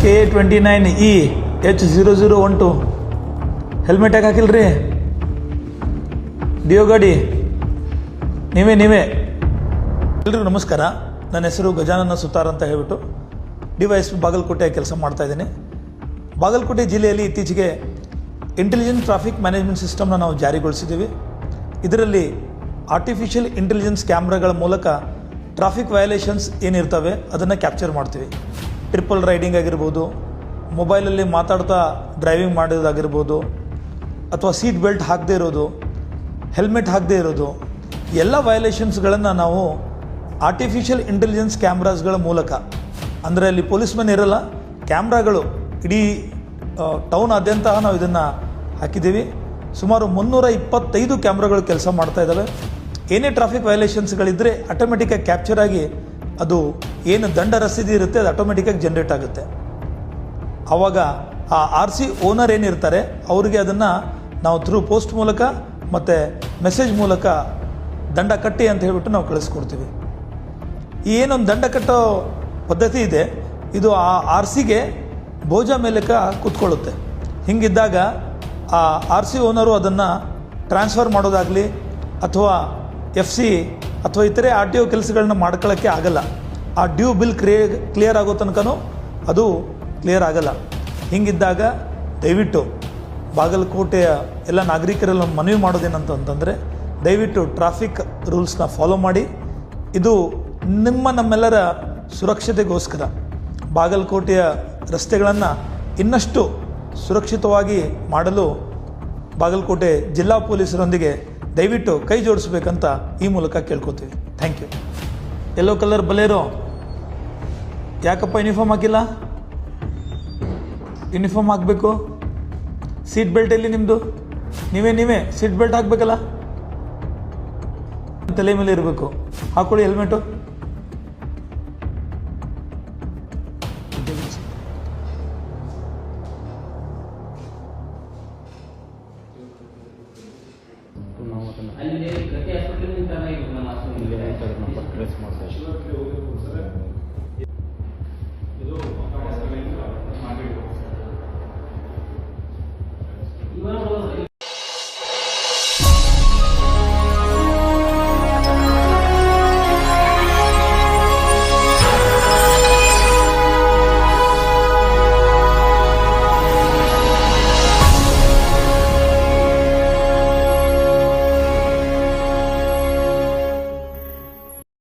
KA29E H0012 helmet ಯಾಕೆ ಹಾಕಿಲ್ರಿ? Dio ಗಾಡಿ ನೀವೇ ಎಲ್ರಿಗೂ ನಮಸ್ಕಾರ. ನನ್ನ ಹೆಸರು ಗಜಾನನ ಸುತಾರ್ ಅಂತ ಹೇಳ್ಬಿಟ್ಟು DYSP ಬಾಗಲಕೋಟೆ ಕೆಲಸ ಮಾಡ್ತಾ ಇದ್ದೀನಿ. ಬಾಗಲಕೋಟೆ ಜಿಲ್ಲೆಯಲ್ಲಿ ಇತ್ತೀಚೆಗೆ ಇಂಟೆಲಿಜೆಂಟ್ ಟ್ರಾಫಿಕ್ ಮ್ಯಾನೇಜ್ಮೆಂಟ್ ಸಿಸ್ಟಮ್ನ ನಾವು ಜಾರಿಗೊಳಿಸಿದ್ದೀವಿ. ಇದರಲ್ಲಿ ಆರ್ಟಿಫಿಷಿಯಲ್ ಇಂಟೆಲಿಜೆನ್ಸ್ ಕ್ಯಾಮ್ರಾಗಳ ಮೂಲಕ ಟ್ರಾಫಿಕ್ ವಯಲೇಷನ್ಸ್ ಏನಿರ್ತವೆ ಅದನ್ನು ಕ್ಯಾಪ್ಚರ್ ಮಾಡ್ತೀವಿ. ಟ್ರಿಪಲ್ ರೈಡಿಂಗ್ ಆಗಿರ್ಬೋದು, ಮೊಬೈಲಲ್ಲಿ ಮಾತಾಡ್ತಾ ಡ್ರೈವಿಂಗ್ ಮಾಡೋದಾಗಿರ್ಬೋದು, ಅಥವಾ ಸೀಟ್ ಬೆಲ್ಟ್ ಹಾಕದೇ ಇರೋದು, ಹೆಲ್ಮೆಟ್ ಹಾಕದೇ ಇರೋದು, ಎಲ್ಲ ವಯಲೇಷನ್ಸ್ಗಳನ್ನು ನಾವು ಆರ್ಟಿಫಿಷಿಯಲ್ ಇಂಟೆಲಿಜೆನ್ಸ್ ಕ್ಯಾಮ್ರಾಸ್ಗಳ ಮೂಲಕ, ಅಂದರೆ ಅಲ್ಲಿ ಪೊಲೀಸ್ಮನ್ ಇರಲ್ಲ, ಕ್ಯಾಮ್ರಾಗಳು ಇಡೀ ಟೌನಾದ್ಯಂತ ನಾವು ಇದನ್ನು ಹಾಕಿದ್ದೀವಿ. ಸುಮಾರು 325 ಕ್ಯಾಮ್ರಾಗಳು ಕೆಲಸ ಮಾಡ್ತಾ ಇದ್ದಾವೆ. ಏನೇ ಟ್ರಾಫಿಕ್ ವಯಲೇಷನ್ಸ್ಗಳಿದ್ದರೆ ಆಟೋಮೆಟಿಕ್ಕಾಗಿ ಕ್ಯಾಪ್ಚರ್ ಆಗಿ ಅದು ಏನು ದಂಡ ರಸೀದಿ ಇರುತ್ತೆ ಅದು ಆಟೋಮೆಟಿಕ್ಕಾಗಿ ಜನ್ರೇಟ್ ಆಗುತ್ತೆ. ಆವಾಗ ಆ RC ಓನರ್ ಏನಿರ್ತಾರೆ ಅವರಿಗೆ ಅದನ್ನು ನಾವು ಥ್ರೂ ಪೋಸ್ಟ್ ಮೂಲಕ ಮತ್ತು ಮೆಸೇಜ್ ಮೂಲಕ ದಂಡ ಕಟ್ಟಿ ಅಂತ ಹೇಳ್ಬಿಟ್ಟು ನಾವು ಕಳಿಸ್ಕೊಡ್ತೀವಿ. ಈ ಏನೊಂದು ದಂಡ ಕಟ್ಟೋ ಪದ್ಧತಿ ಇದೆ, ಇದು ಆ RCಗೆ ಬೋಜ ಮೇಲಕ ಕೂತ್ಕೊಳ್ಳುತ್ತೆ. ಹೀಗಿದ್ದಾಗ ಆ RC ಓನರು ಅದನ್ನು ಟ್ರಾನ್ಸ್ಫರ್ ಮಾಡೋದಾಗಲಿ ಅಥವಾ FC ಅಥವಾ ಇತರೆ RTO ಕೆಲಸಗಳನ್ನ ಮಾಡ್ಕೊಳ್ಳೋಕ್ಕೆ ಆಗಲ್ಲ. ಆ ಡ್ಯೂ ಬಿಲ್ ಕ್ಲಿಯರ್ ಆಗೋ ತನಕನೂ ಅದು ಕ್ಲಿಯರ್ ಆಗಲ್ಲ. ಹೀಗಿದ್ದಾಗ ದಯವಿಟ್ಟು ಬಾಗಲಕೋಟೆಯ ಎಲ್ಲ ನಾಗರಿಕರೆಲ್ಲ ಮನವಿ ಮಾಡೋದೇನಂತಂದರೆ, ದಯವಿಟ್ಟು ಟ್ರಾಫಿಕ್ ರೂಲ್ಸ್ನ ಫಾಲೋ ಮಾಡಿ. ಇದು ನಮ್ಮೆಲ್ಲರ ಸುರಕ್ಷತೆಗೋಸ್ಕರ ಬಾಗಲಕೋಟೆಯ ರಸ್ತೆಗಳನ್ನು ಇನ್ನಷ್ಟು ಸುರಕ್ಷಿತವಾಗಿ ಮಾಡಲು ಬಾಗಲಕೋಟೆ ಜಿಲ್ಲಾ ಪೊಲೀಸರೊಂದಿಗೆ ದಯವಿಟ್ಟು ಕೈ ಜೋಡಿಸ್ಬೇಕಂತ ಈ ಮೂಲಕ ಕೇಳ್ಕೊತೀವಿ. Thank you. Yellow colour Bolero ಯಾಕಪ್ಪ ಯೂನಿಫಾರ್ಮ್ ಹಾಕಿಲ್ಲ? ಯೂನಿಫಾರ್ಮ್ ಹಾಕಬೇಕು. ಸೀಟ್ ಬೆಲ್ಟ್ ಎಲ್ಲಿ ನಿಮ್ಮದು? ನೀವೇ ಸೀಟ್ ಬೆಲ್ಟ್ ಹಾಕಬೇಕಲ್ಲ, ತಲೆ ಮೇಲೆ ಇರಬೇಕು. ಹಾಕೊಳ್ಳಿ ಹೆಲ್ಮೆಟು.